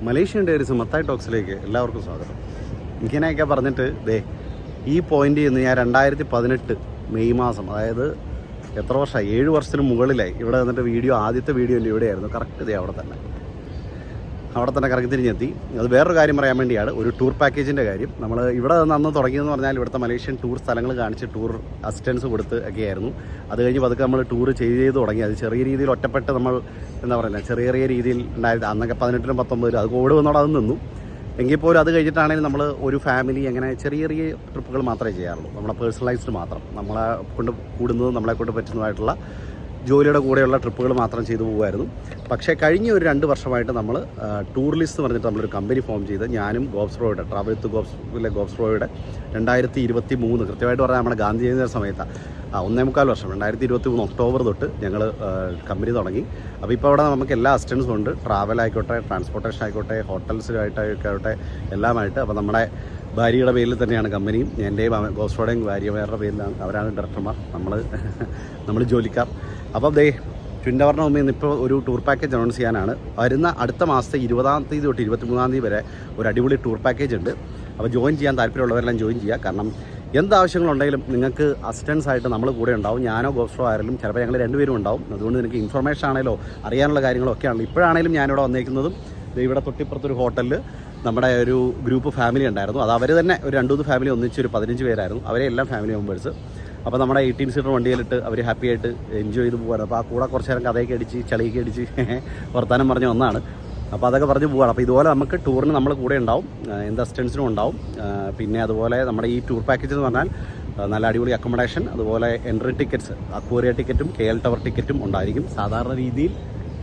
Malaysian diaries Mathai ടോക്സിലേക്ക് എല്ലാവർക്കും സ്വാഗതം. ഇങ്ങനെയൊക്കെ പറഞ്ഞിട്ട് ഈ പോയിന്റിൽ നിന്ന് ഞാൻ 2018 മെയ് മാസം, അതായത് എത്ര വർഷമായി, 7 വർഷത്തിന് മുകളിലായി ഇവിടെ വന്നിട്ട് ആദ്യത്തെ വീഡിയോ എൻ്റെ ഇവിടെയായിരുന്നു. കറക്റ്റ് അവിടെ തന്നെ കറക്കി തിരിഞ്ഞെത്തി. അത് വേറൊരു കാര്യം പറയാൻ വേണ്ടിയാണ്, ഒരു ടൂർ പാക്കേജിൻ്റെ കാര്യം. നമ്മൾ ഇവിടെ നിന്ന് അന്ന് തുടങ്ങിയെന്ന് പറഞ്ഞാൽ ഇവിടുത്തെ മലേഷ്യൻ ടൂർ സ്ഥലങ്ങൾ കാണിച്ച് ടൂർ അസിസ്റ്റൻസ് കൊടുത്ത് ഒക്കെയായിരുന്നു. അത് കഴിഞ്ഞ് പതുക്കെ നമ്മൾ ടൂർ ചെയ്ത് തുടങ്ങി. അത് ചെറിയ രീതിയിൽ ഒറ്റപ്പെട്ട് നമ്മൾ ചെറിയ രീതിയിൽ ഉണ്ടായിരുന്നു. അന്നൊക്കെ 18-ലും 19-ലും അത് കോവിഡ് വന്നോടെ അത് നിന്നു. എങ്കിൽ പോലും അത് കഴിഞ്ഞിട്ടാണെങ്കിലും നമ്മൾ ഒരു ഫാമിലി അങ്ങനെ ചെറിയ ട്രിപ്പുകൾ മാത്രമേ ചെയ്യാറുള്ളൂ. നമ്മളെ പേഴ്സണലൈസ്ഡ് മാത്രം, നമ്മളെ കൊണ്ട് കൂടുന്നതും നമ്മളെ കൊണ്ട് പറ്റുന്നതായിട്ടുള്ള ജോലിയുടെ കൂടെയുള്ള ട്രിപ്പുകൾ മാത്രം ചെയ്തു പോകുമായിരുന്നു. പക്ഷേ കഴിഞ്ഞ ഒരു 2 വർഷമായിട്ട് നമ്മൾ ടൂർ ലിസ്റ്റ് എന്ന് പറഞ്ഞിട്ട് നമ്മളൊരു കമ്പനി ഫോം ചെയ്ത് ഞാനും ഗോബ്സ്പ്രോയുടെ ട്രാവൽ വിത്ത് ഗോബ്സ്പ്രോയുടെ 2023 കൃത്യമായിട്ട് പറഞ്ഞാൽ നമ്മുടെ ഗാന്ധി ജയന്തി സമയത്താണ് 1.25 വർഷം 2023 ഒക്ടോബർ തൊട്ട് ഞങ്ങൾ കമ്പനി തുടങ്ങി. അപ്പോൾ ഇപ്പോൾ അവിടെ നമുക്ക് എല്ലാ അസിസ്റ്റൻസും ഉണ്ട്. ട്രാവൽ ആയിക്കോട്ടെ, ട്രാൻസ്പോർട്ടേഷൻ ആയിക്കോട്ടെ, ഹോട്ടൽസിലായിട്ടായിക്കോട്ടെ എല്ലാമായിട്ട്. അപ്പോൾ നമ്മുടെ ഭാര്യയുടെ പേരിൽ തന്നെയാണ് കമ്പനിയും. എൻ്റെയും ഗോബ്സ്പ്രോയുടെയും ഭാര്യമാരുടെ പേരിലാണ്. അവരാണ് ഡയറക്ടർമാർ, നമ്മൾ ജോലിക്കാർ. അപ്പം ട്വിൻ ടവറിന് മുമ്പ് ഇന്നിപ്പോൾ ഒരു ടൂർ പാക്കേജ് അനൗൺസ് ചെയ്യാനാണ്. വരുന്ന അടുത്ത മാസത്തെ 20-ാം തീയതി തൊട്ട് 23-ാം തീയതി വരെ ഒരു അടിപൊളി ടൂർ പാക്കേജ് ഉണ്ട്. അപ്പോൾ ജോയിൻ ചെയ്യാൻ താല്പര്യമുള്ളവരെല്ലാം ജോയിൻ ചെയ്യുക. കാരണം എന്താവശ്യങ്ങളുണ്ടെങ്കിലും നിങ്ങൾക്ക് അസിസ്റ്റൻസ് ആയിട്ട് നമ്മൾ കൂടെ ഉണ്ടാവും. ഞാനോ ഗോബ്സ്പ്രോ ആയാലും ചിലപ്പോൾ ഞങ്ങൾ രണ്ടുപേരും ഉണ്ടാവും. അതുകൊണ്ട് നിങ്ങൾക്ക് ഇൻഫർമേഷൻ ആണെങ്കിലോ അറിയാനുള്ള കാര്യങ്ങളോ ഒക്കെ ആണല്ലോ. ഇപ്പോഴാണെങ്കിലും ഞാനിവിടെ വന്നേക്കുന്നതും ഇവിടെ തൊട്ടിപ്പുറത്തൊരു ഹോട്ടലിൽ നമ്മുടെ ഒരു ഗ്രൂപ്പ് ഫാമിലി ഉണ്ടായിരുന്നു. അത് അവർ തന്നെ ഒരു 2-3 ഫാമിലി ഒന്നിച്ചൊരു 15 പേരായിരുന്നു. അവരെ എല്ലാം ഫാമിലി മെമ്പേഴ്സ്. അപ്പോൾ നമ്മുടെ 18 സീറ്റർ വണ്ടിയിലിട്ട് അവർ ഹാപ്പി ആയിട്ട് എൻജോയ് ചെയ്ത് പോകാറ്. അപ്പോൾ ആ കൂടെ കുറച്ച് നേരം കഥയൊക്കെ അടിച്ച് ചളിയൊക്കെ അടിച്ച് വർത്താനം പറഞ്ഞ് ഒന്നാണ്. അപ്പോൾ അതൊക്കെ പറഞ്ഞ് പോവുകയാണ്. അപ്പോൾ ഇതുപോലെ നമുക്ക് ടൂറിന് നമ്മൾ കൂടെ ഉണ്ടാവും, എന്ത് അസിസ്റ്റൻസിനും ഉണ്ടാവും. പിന്നെ അതുപോലെ നമ്മുടെ ഈ ടൂർ പാക്കേജ് എന്ന് പറഞ്ഞാൽ നല്ല അടിപൊളി അക്കോമഡേഷൻ, അതുപോലെ എൻട്രി ടിക്കറ്റ്സ്, അക്വേറിയ ടിക്കറ്റും KL ടവർ ടിക്കറ്റും ഉണ്ടായിരിക്കും. സാധാരണ രീതിയിൽ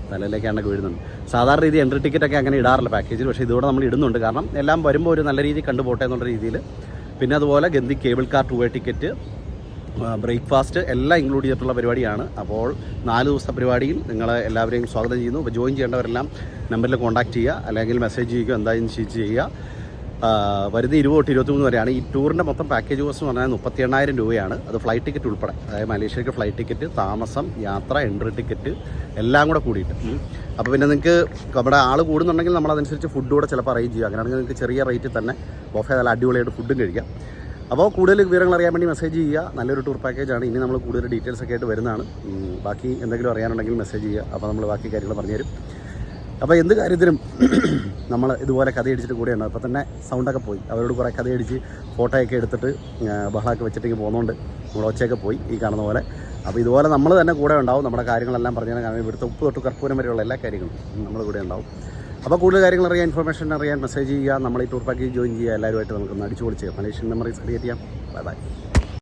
തലയിലേക്കാണ്ടൊക്കെ വീഴുന്നുണ്ട്. സാധാരണ രീതി എൻട്രി ടിക്കറ്റൊക്കെ അങ്ങനെ ഇടാറില്ല പാക്കേജിൽ. പക്ഷേ ഇതോടെ നമ്മൾ ഇടുന്നുണ്ട്. കാരണം എല്ലാം വരുമ്പോൾ ഒരു നല്ല രീതിയിൽ കണ്ടുപോട്ടെ എന്നുള്ള രീതിയിൽ. പിന്നെ അതുപോലെ Gandhi cable car 2-വേ ticket, breakfast എല്ലാം ഇൻക്ലൂഡ് ചെയ്തിട്ടുള്ള പരിപാടിയാണ്. അപ്പോൾ 4 ദിവസത്തെ പരിപാടിയിൽ നിങ്ങളെ എല്ലാവരെയും സ്വാഗതം ചെയ്യുന്നു. അപ്പോൾ ജോയിൻ ചെയ്യേണ്ടവരെല്ലാം നമ്പറിൽ കോൺടാക്റ്റ് ചെയ്യുക, അല്ലെങ്കിൽ മെസ്സേജ് ചെയ്യുക, എന്തായാലും ചെയ്യുക. വരുന്ന 20 തൊട്ട് 23 വരെയാണ്. ഈ ടൂറിൻ്റെ മൊത്തം പാക്കേജ് കോസ്റ്റ് എന്ന് പറഞ്ഞാൽ 38,000 രൂപയാണ്. അത് ഫ്ലൈറ്റ് ടിക്കറ്റ് ഉൾപ്പെടെ, അതായത് മലേഷ്യക്ക് ഫ്ലൈറ്റ് ടിക്കറ്റ്, താമസം, യാത്ര, എൻട്രി ടിക്കറ്റ് എല്ലാം കൂടെ കൂടിയിട്ട്. അപ്പോൾ പിന്നെ നിങ്ങൾക്ക് നമ്മുടെ ആൾ കൂടുന്നുണ്ടെങ്കിൽ നമ്മളതനുസരിച്ച് ഫുഡ് കൂടെ ചിലപ്പോൾ അറേഞ്ച് ചെയ്യുക. അങ്ങനെയാണെങ്കിൽ നിങ്ങൾക്ക് ചെറിയ റേറ്റിൽ തന്നെ ബൊഫേ നല്ല അടിപൊളിയായിട്ട് ഫുഡും കഴിക്കാം. അപ്പോൾ കൂടുതൽ വിവരങ്ങൾ അറിയാൻ വേണ്ടി മെസ്സേജ് ചെയ്യുക. നല്ലൊരു ടൂർ പാക്കേജാണ്. ഇനി നമ്മൾ കൂടുതൽ ഡീറ്റെയിൽസ് ഒക്കെ ആയിട്ട് വരുന്നതാണ്. ബാക്കി എന്തെങ്കിലും അറിയാനുണ്ടെങ്കിൽ മെസ്സേജ് ചെയ്യുക. അപ്പോൾ നമ്മൾ ബാക്കി കാര്യങ്ങൾ പറഞ്ഞുതരും. അപ്പോൾ എന്ത് കാര്യത്തിനും നമ്മൾ ഇതുപോലെ കഥയടിച്ചിട്ട് കൂടെയുണ്ട്. അപ്പോൾ തന്നെ സൗണ്ടൊക്കെ പോയി. അവരോട് കുറേ കഥയടിച്ച് ഫോട്ടോയൊക്കെ എടുത്തിട്ട് ബഹളമൊക്കെ വെച്ചിട്ടേക്ക് പോകുന്നതുകൊണ്ട് നമ്മൾ ഒച്ചയൊക്കെ പോയി ഈ കാണുന്ന പോലെ. അപ്പോൾ ഇതുപോലെ നമ്മൾ തന്നെ കൂടെ ഉണ്ടാവും. നമ്മുടെ കാര്യങ്ങളെല്ലാം പറഞ്ഞു തരാൻ, കാരണം ഇവിടുത്തെ ഉപ്പ് തൊട്ട് കർപ്പൂരം വരെയുള്ള എല്ലാ കാര്യങ്ങളും നമ്മൾ കൂടെ ഉണ്ടാവും. അപ്പോൾ കൂടുതൽ കാര്യങ്ങൾ അറിയാൻ, ഇൻഫർമേഷൻ അറിയാൻ മെസ്സേജ് ചെയ്യുക. നമ്മൾ ഈ ടൂർ പാക്കേജ് ജോയിൻ ചെയ്യുക. എല്ലാവരുമായിട്ട് നമുക്കൊന്ന് അടിച്ചു പൊളിച്ച് മലേഷ്യൻ മെമ്മറീസ് ക്രിയേറ്റ് ചെയ്യാം. ബൈ.